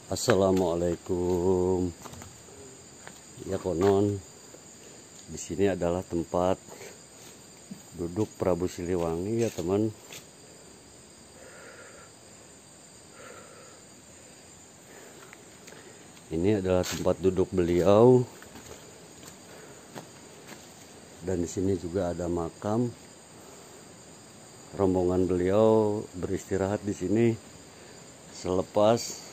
Assalamualaikum. Ya konon di sini adalah tempat duduk Prabu Siliwangi ya teman. Ini adalah tempat duduk beliau. Dan di sini juga ada makam. Rombongan beliau beristirahat di sini selepas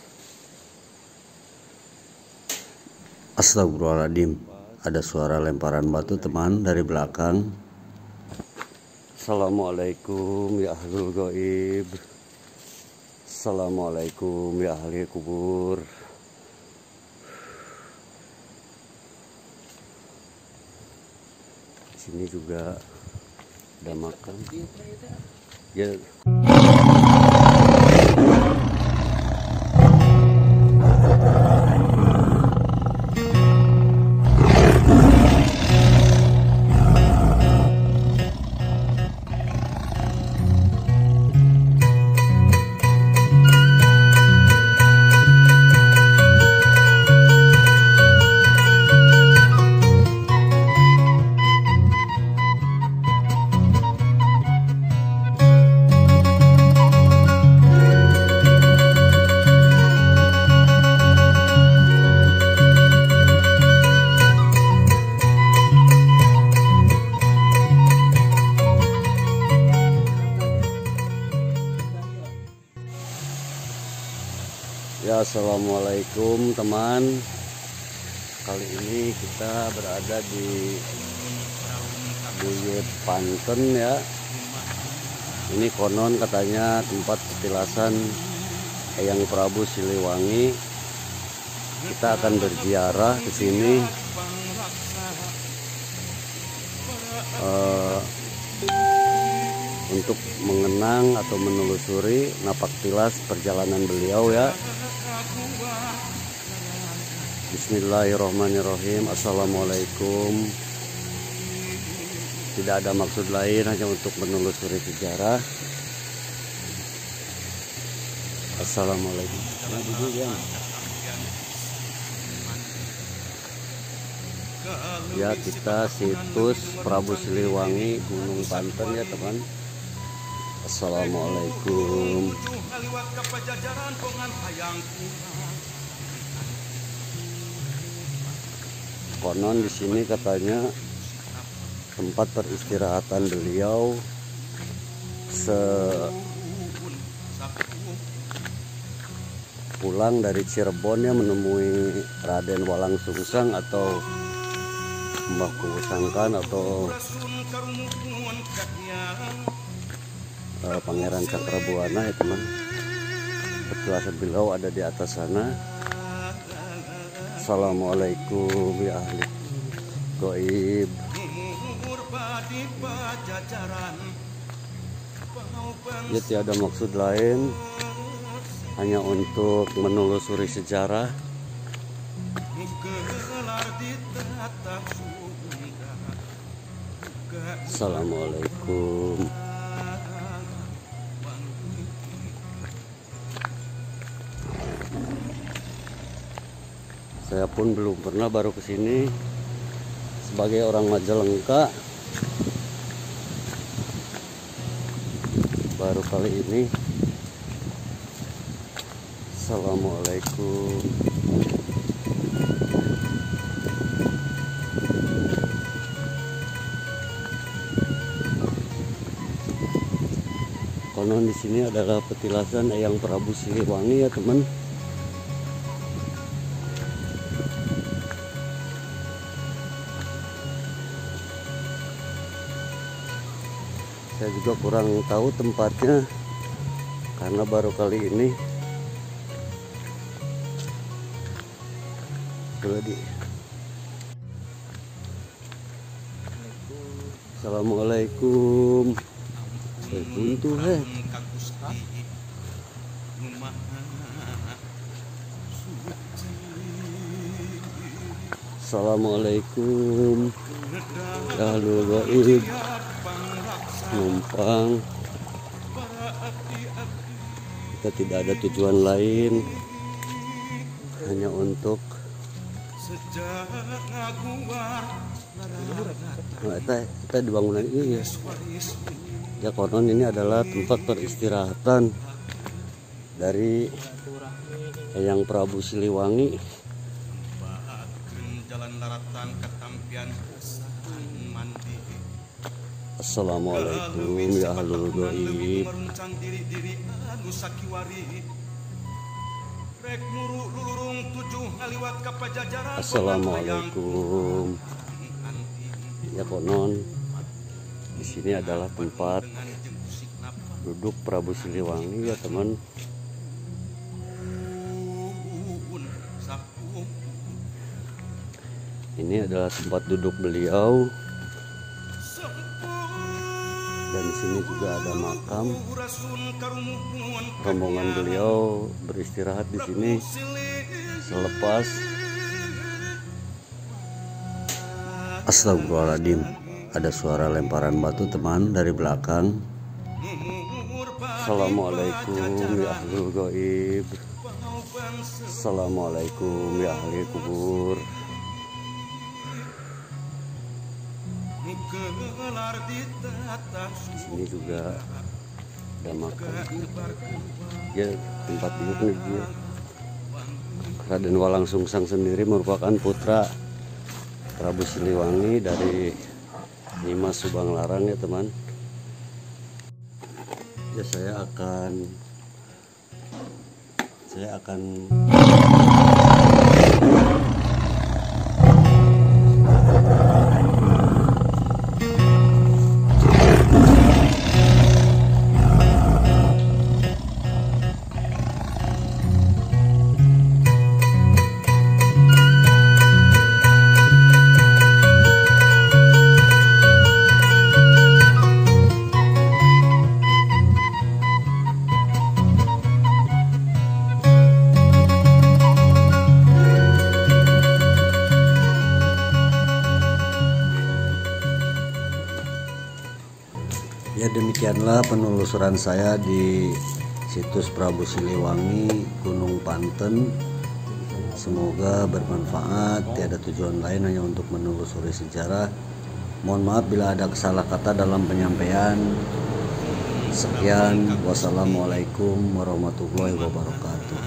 Astagfirullahaladzim, ada suara lemparan batu teman dari belakang. Assalamualaikum ya ahlul gaib. Assalamualaikum ya ahli kubur. Di sini juga ada makam. Ya. Ya, assalamualaikum teman. Kali ini kita berada di Buyut Panten ya. Ini konon katanya tempat petilasan Eyang Prabu Siliwangi. Kita akan berziarah ke sini. Untuk mengenang atau menelusuri napak tilas perjalanan beliau ya. Bismillahirrahmanirrahim. Assalamualaikum. Tidak ada maksud lain, hanya untuk menelusuri sejarah. Assalamualaikum. Ya, kita situs Prabu Siliwangi Gunung Panten ya teman. Assalamualaikum. Konon di sini katanya tempat peristirahatan beliau pulang dari Cirebon ya, menemui Raden Walang Sungsang atau Mbah Kusangkan atau Pangeran Cakrabuana ya teman. Petilasan beliau ada di atas sana. Assalamualaikum ya ahli gaib. Ya, tiada maksud lain, hanya untuk menelusuri sejarah. Assalamualaikum. Saya pun belum pernah, baru kesini sebagai orang Majalengka. Baru kali ini. Assalamualaikum. Konon di sini adalah petilasan Eyang Prabu Siliwangi ya teman. Saya juga kurang tahu tempatnya karena baru kali ini. Assalamualaikum. Buntu Assalamualaikum. Ahlul gaib. Numpang. Kita tidak ada tujuan lain hanya untuk kita di bangunan ini ya. Ya konon ini adalah tempat peristirahatan dari Eyang Prabu Siliwangi. Assalamualaikum ya ahlul gaib. Assalamualaikum. Ya konon di sini adalah tempat duduk Prabu Siliwangi ya teman. Ini adalah tempat duduk beliau. Dan di sini juga ada makam. Rombongan beliau beristirahat di sini selepas Astagfirullahaladzim, ada suara lemparan batu teman dari belakang. Assalamualaikum ya ahlul gaib. Assalamualaikum ya ahli kubur. Sini juga ada makam. Ya tempat duduk dia. Raden Walang Sungsang sendiri merupakan putra Prabu Siliwangi dari Nimas Subanglarang ya teman. Ya saya akan ya demikianlah penelusuran saya di situs Prabu Siliwangi Gunung Panten. Semoga bermanfaat, tiada tujuan lain hanya untuk menelusuri sejarah. Mohon maaf bila ada salah kata dalam penyampaian. Sekian, wassalamualaikum warahmatullahi wabarakatuh.